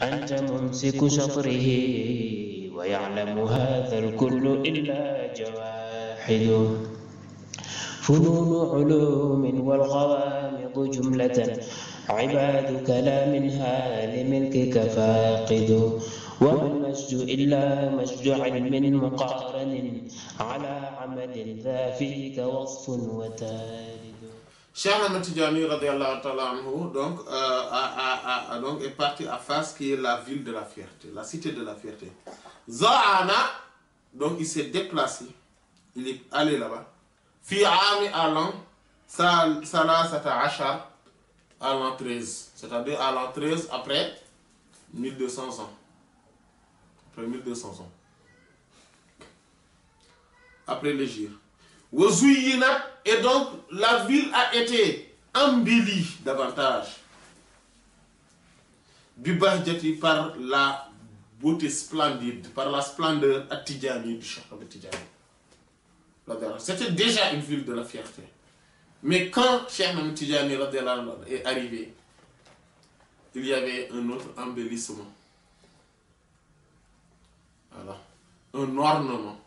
أنت ممسك شطره ويعلم هذا الكل إلا جواحد. فنون علوم والغوامض جملة عبادك لا منها لملكك فاقد. وما المجد إلا مجد علم مقارن على عمل ذا فيك وصف وتالد. Cheikh Ahmed Tidiane radiallahu ta'ala anhu donc est parti à Fas, qui est la ville de la fierté, la cité de la fierté. Za'ana, donc il s'est déplacé, il est allé là-bas. Fi ami à l'an salasata ashar, à l'an 13, c'est-à-dire à l'an 13 après 1200 ans. Après 1200 ans. Après l'Hégire. Et donc la ville a été embellie davantage par la beauté splendide, par la splendeur at-Tidjani du Cheikh Ahmed Tidjani. C'était déjà une ville de la fierté. Mais quand Cheikh Ahmed Tidjani est arrivé, il y avait un autre embellissement. Voilà. Un ornement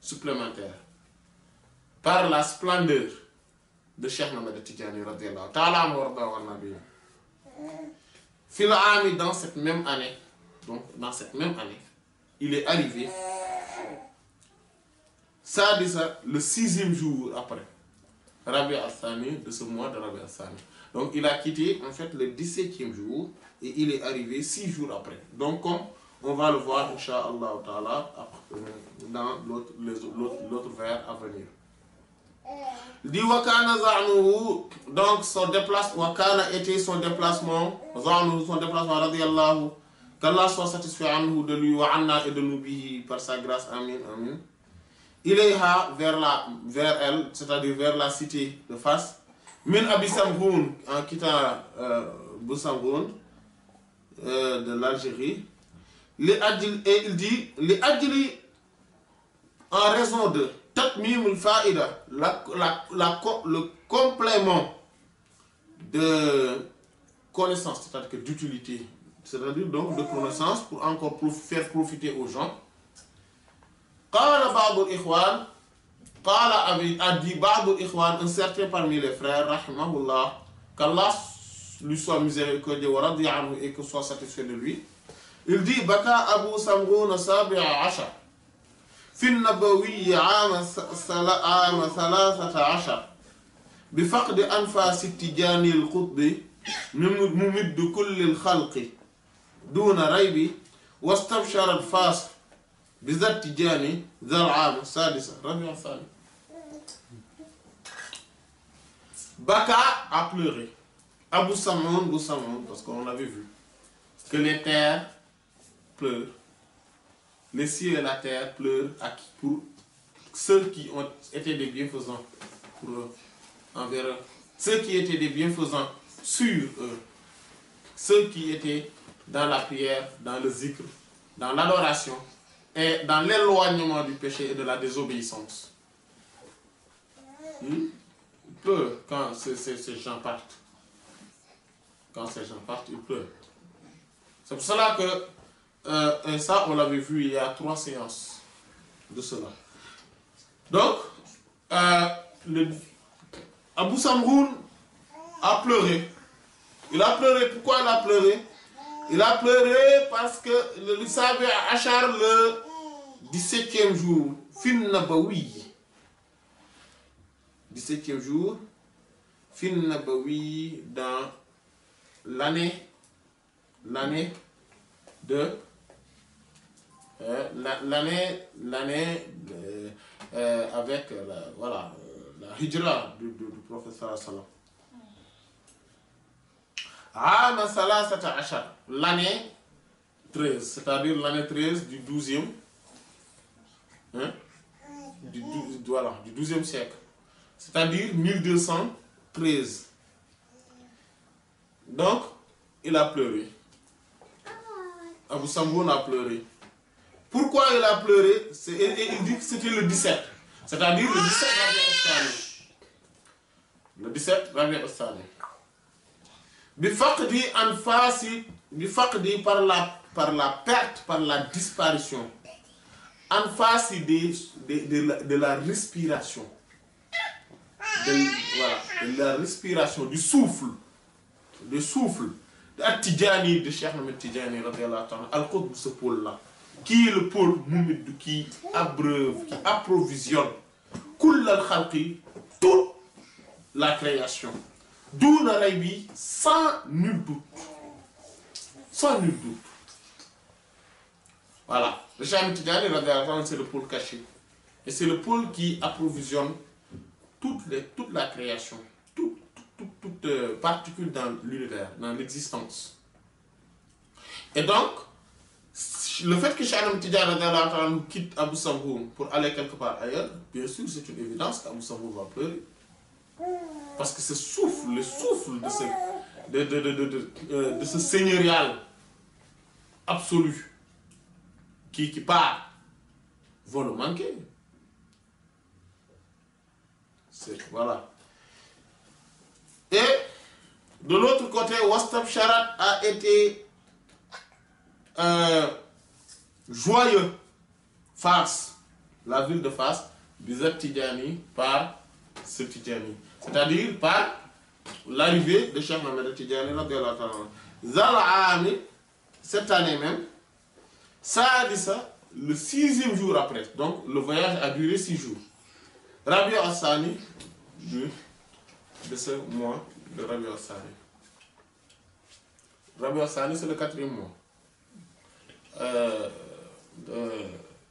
supplémentaire par la splendeur de Cheikh Ahmed Tidjani radiallahu ta'ala anhu. Fil'ami, dans cette même année, donc dans cette même année, il est arrivé, ça dit ça, le 6e jour après Rabi' al-Thani, de ce mois de Rabi' al-Thani. Donc il a quitté en fait le 17e jour et il est arrivé 6 jours après. Donc comme on va le voir, Inch'Allah ta'ala, dans l'autre vers à venir. Dit Wakana Za'nuhu, donc son déplacement, Wakana était son déplacement, Za'nuhu, son déplacement, radiyallahu, qu'Allah soit satisfait anhu de lui, wa anna et de nous bihi, par sa grâce, amin, amin. Ilayha, vers elle, c'est-à-dire vers la cité de Fas, min Abi Samghoun, en quittant Boussamghoun, de l'Algérie. Et il dit, les adjili, en raison de tatmim al-fa'ida, le complément de connaissance, c'est-à-dire d'utilité, c'est-à-dire donc de connaissance pour encore faire profiter aux gens. Qala ba'd al-ikhwan, qala a dit ba'd al-ikhwan, un certain parmi les frères, rahimahullah, qu'Allah lui soit miséricordieux wa radiya anhu et que soit satisfait de lui. Il dit Baka Abu Samghoun sabi'a ashar fi an-nabawi 'am 13 ashar bi faqd anfas at-Tidjani al-Qutbi mumid kull al-khalqi duna raybi wastabshara al-fas bi dhat Tidjani dhal 'am sadisa Rabi' al-Thani. Baka a pleuré. Abu Samghoun, parce qu'on l'avait vu que les terres pleurent, les cieux et la terre pleurent pour ceux qui ont été des bienfaisants pour eux, envers eux, ceux qui étaient des bienfaisants sur eux, ceux qui étaient dans la prière, dans le zikr, dans l'adoration et dans l'éloignement du péché et de la désobéissance. Ils pleurent quand ces gens partent. Quand ces gens partent, ils pleurent. C'est pour cela que et ça, on l'avait vu il y a 3 séances de cela. Donc, Abu Samghoun a pleuré. Il a pleuré. Pourquoi il a pleuré? Il a pleuré parce que le Sabi Achar, le 17e jour, fin Nabawi. 17e jour, fin Nabawi, dans l'année de avec la hijra du professeur sallam. Ama salasata ashar, l'année 13, c'est-à-dire l'année 13 du 12e du 12e siècle, c'est-à-dire 1213. Donc il a pleuré. Abu Samghoun a pleuré. Pourquoi il a pleuré? Il dit que c'était le 17. C'est-à-dire le 17 Rabi' al-Thani. Le 17 Rabi' al-Thani. Bi faqdi anfasi du faqdi par la perte, par la disparition, en face de la respiration, de la respiration, du souffle, de At-Tidjani, de Cheikh Ahmed Tidjani, Al-Qutb, ce pôle-là, qui est le pôle Moumid, qui abreuve, qui approvisionne Kull al-Khalqi, toute la création. D'où l'Arabie, sans nul doute. Sans nul doute. Voilà. Le Cheikh Ahmed Tidjani, c'est le pôle caché. Et c'est le pôle qui approvisionne toute la création. Toute particule dans l'univers, dans l'existence. Et donc, le fait que Cheikh Ahmed Tidjani quitte Abou Samhoun pour aller quelque part ailleurs, bien sûr, c'est une évidence qu'Abou Samhoun va pleurer. Parce que ce souffle, le souffle de ce seigneurial absolu qui part, va le manquer. Voilà. Et de l'autre côté, Wastab Sharat a été joyeux. Fars, la ville de Fars, Bizat Tidjani par ce Tidjani. C'est-à-dire par l'arrivée de Cheikh Ahmed Tidjani. Zal'ami, cette année même, ça a dit ça le 6e jour après. Donc le voyage a duré 6 jours. Rabi al-Sani, de ce mois de Rabi al-Sani. Rabi al-Sani, c'est le 4e mois.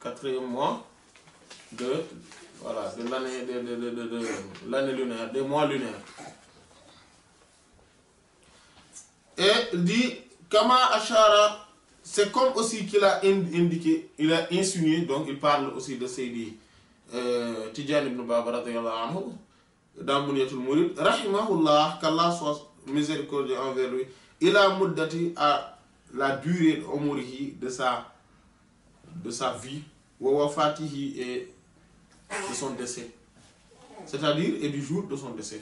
4e mois de l'année lunaire, des mois lunaires. Et il dit, Kama Ashara, c'est comme aussi qu'il a indiqué, il a insinué, donc il parle aussi de Seydi Tidjani ibn Baba radiyallahu anhu, dans Mouniatul Mourid, Rahimahullah, qu'Allah soit miséricordieux envers lui, il a muddati à la durée de sa vie, wa wafatihi et de son décès. C'est-à-dire, et du jour de son décès.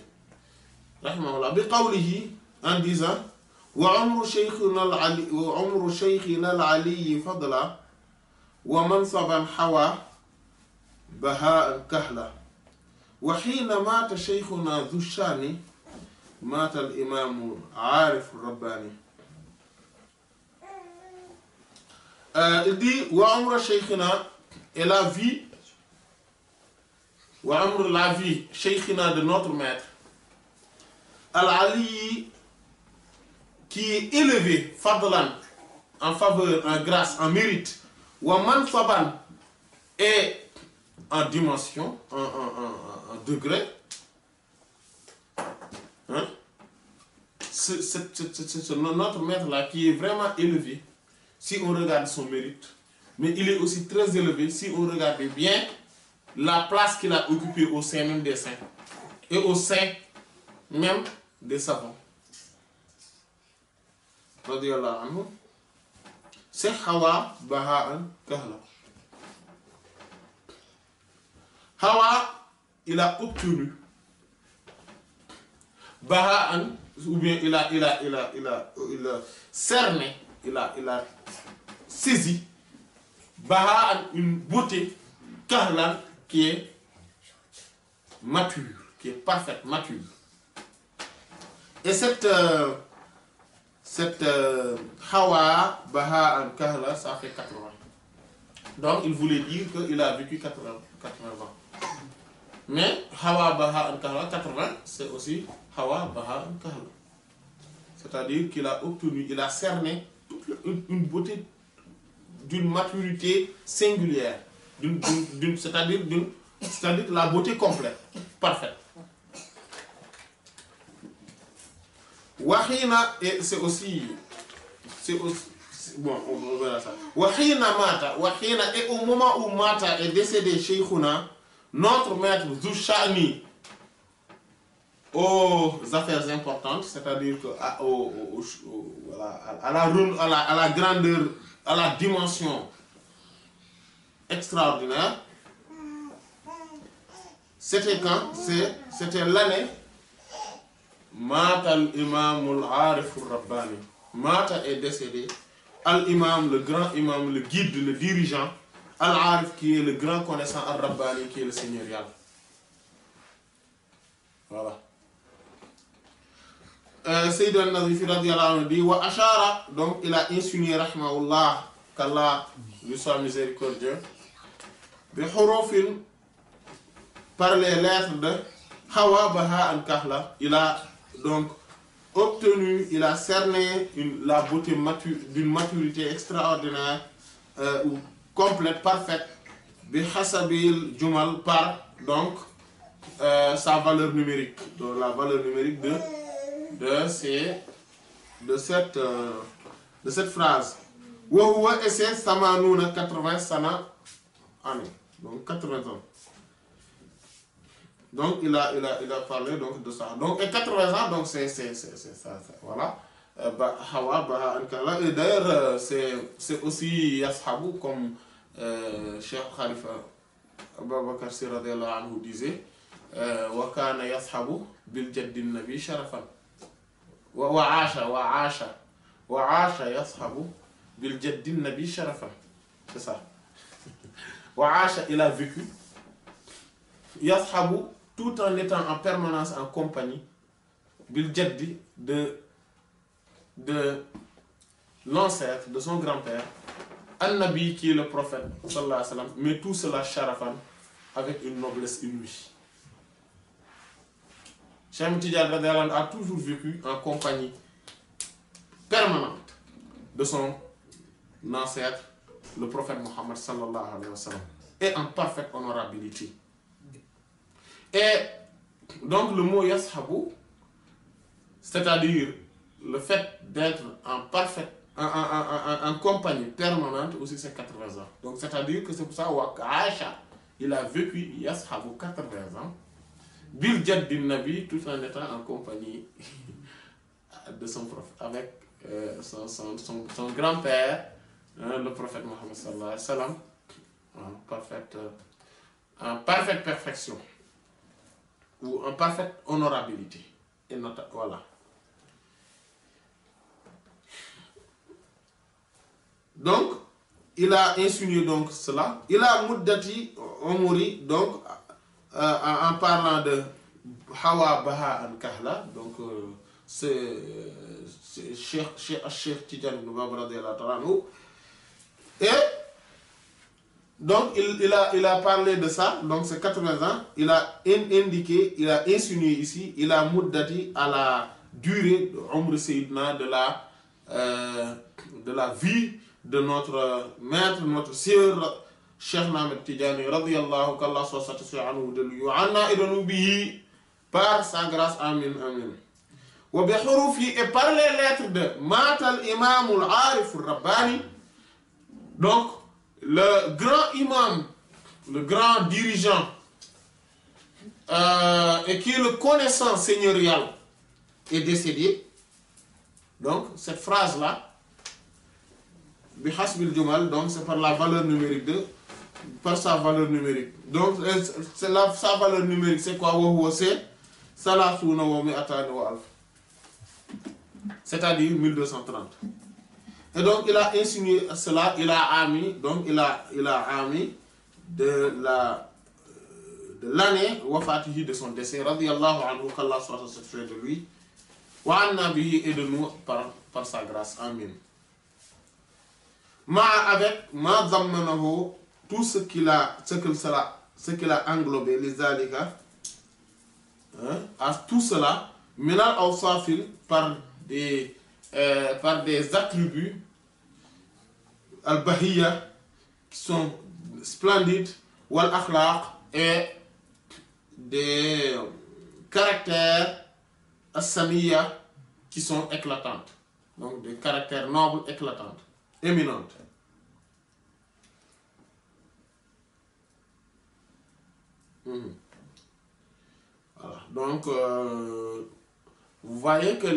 Rahimahullah, bi qawlihi, en disant, wa umru shaykhina al-ali fadla, wa mansaban hawa, baha kahla. وحين مات شيخنا ذو الشان مات الإمام عارف الرباني. Il dit وعمر شيخنا et la vie وعمر la vie شيخنا de notre maître Al-Ali qui est élevé fadlan en faveur, en grâce, en mérite wa mansaban et en dimension, en degré, hein? C'est notre maître là qui est vraiment élevé si on regarde son mérite, mais il est aussi très élevé si on regarde bien la place qu'il a occupée au sein même des saints et au sein même des savants. Radiyallahu anhu. C'est Hawa Baha'an Kahla. Hawa, il a obtenu Baha'an, ou bien il a cerné, il a saisi Baha'an, une beauté Kahlan qui est mature, qui est parfaite, mature. Et cette Hawa Baha'an Kahla, ça fait 80. Donc il voulait dire qu'il a vécu 80 ans. Mais Hawa Baha Kahla 80, c'est aussi Hawa Baha Kahla. C'est-à-dire qu'il a obtenu, il a cerné une beauté d'une maturité singulière, c'est-à-dire la beauté complète, parfaite. Wahina, et c'est aussi bon, on verra ça. Wahina Mata, Wahina, et au moment où Mata est décédé chez Sheikhuna, notre maître Zushani, aux affaires importantes, c'est-à-dire à la grandeur, à la dimension extraordinaire, c'était quand? C'était l'année Matal Imamul Arif Rabbani. Mata est décédé. Al-Imam, le grand imam, le guide, le dirigeant. Al-Arif, qui est le grand connaissant. Al-Rabbani, qui est le seigneurial. Voilà. Sayyid al-Nazifi radiyallahu anhu dit wa ashara, donc il a insinué rahmahullah qu'Allah lui soit miséricordieux bi hurufin, par les lettres de Hawa Baha al-Kahla. Il a donc obtenu, il a cerné la beauté d'une maturité extraordinaire ou complète, parfaite bi hasabil jumal, par donc sa valeur numérique, donc la valeur numérique de cette phrase. Wa huwa, et c'est samanuna 80 sana années, donc 80 ans. Donc il a parlé donc de ça. Donc et 80 ans, donc c'est ça, voilà. Hawa Baha al-Kahla. Et d'ailleurs c'est aussi Yashabu, comme Cheikh Khalifa Abubakar Sy radiyallahu anhu disait, wa kana yashabu bil jaddi nabi sharafan wa aasha yashabu bil jaddi nabi sharafan. C'est ça. Wa aasha, il a vécu yashabu, tout en étant en permanence en compagnie bil jaddi, de l'ancêtre, de son grand-père, An-Nabi, qui est le prophète sallallahu alayhi wa sallam, mais tout cela sharafan, avec une noblesse inouïe. Cheikh Ahmed Tidiane radiyallahu anhu a toujours vécu en compagnie permanente de son ancêtre, le prophète Mohammed sallallahu alayhi wa sallam, et en parfaite honorabilité. Et donc le mot yashabu, c'est-à-dire le fait d'être en parfaite en compagnie permanente, aussi c'est 80 ans. Donc c'est-à-dire que c'est pour ça que Aïcha, il a vécu yashabu 80 ans bil jaddi nabi, tout en étant en compagnie de son prophète, avec son grand-père, le prophète Mohammed sallallahu alayhi wa sallam, en parfaite perfection, ou en parfaite honorabilité. Et voilà. Donc, il a insinué donc cela. Il a muddati umuri, donc en parlant de Hawa Baha al-Kahla, donc c'est Cheikh Tidiane ibn Baba radiyallahu ta'ala anhu. Et donc il a parlé de ça, donc c'est 80 ans. Il a indiqué, il a insinué ici, il a muddati à la durée de Umr Sayyidina, de la vie de notre maître, notre sœur Cheikh Ahmed Tidiane radiyallahu, qu'Allah soit satisfait anhu de lui, wa anna et de nous bihi, par sa grâce, amin amin. Wa bi hurufi, et par les lettres de Matal Imamul Arif Rabbani, donc le grand imam, le grand dirigeant, et qui est le connaissant seigneurial, est décédé. Donc cette phrase là, bi hasbil jumal, donc c'est par la valeur numérique par sa valeur numérique. Donc sa valeur numérique, c'est quoi? C'est salasuna wa mi'atani wa alf, c'est-à-dire 1230. Et donc il a insinué cela, il a ami, donc il a ami de l'année wafatihi, de son décès, radiyallahu anhu, qu'Allah soit satisfait de lui, wa anna bihi, et de nous par sa grâce, amin. Avec ma zammanahu, tout ce qu'il a englobé, les alika, à tout cela, minal awsafil, par des attributs al-bahiyya, qui sont splendides, wal akhlaq, et des caractères as-samiyya, qui sont éclatantes, donc des caractères nobles, éclatantes, éminentes. Voilà. Donc vous voyez que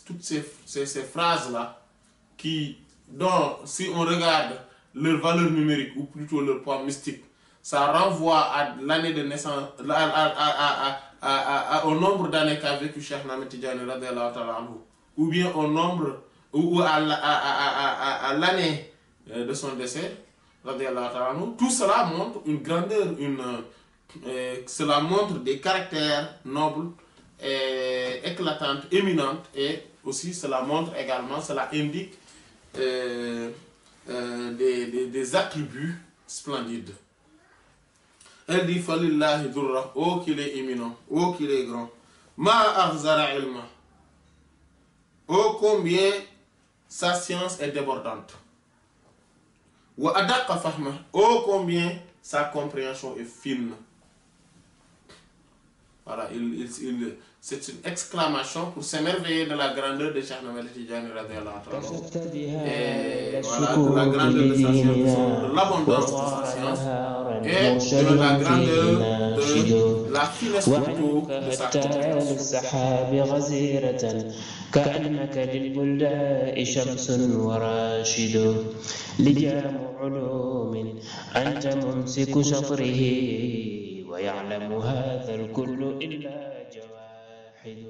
toutes ces phrases-là, dont si on regarde leur valeur numérique, ou plutôt leur poids mystique, ça renvoie à l'année de naissance, au nombre d'années qu'a vécu Cheikh Ahmed Tidiane radiyallahu ta'ala anhu, ou bien au nombre ou à l'année de son décès, radiallahu ta'ala anhu, tout cela montre une grandeur, cela montre des caractères nobles, éclatantes, éminentes, et aussi cela montre également, cela indique des attributs splendides. Elle dit Falillahi durra, oh qu'il est éminent, oh qu'il est grand. Ma aghzara ilma, oh combien sa science est débordante. Wa adaqqa fahma, oh combien sa compréhension est fine. Voilà, c'est une exclamation pour s'émerveiller de la grandeur de Cheikh Ahmed Tidiane radhiyallahu ta'ala. Et voilà, de la grandeur de sa science, de l'abondance de sa science, et de la grandeur de la finesse surtout de sa compréhension. كأنك للبلداء شمس وراشد لجام علوم أنت ممسك شطره ويعلم هذا الكل إلا جواحد.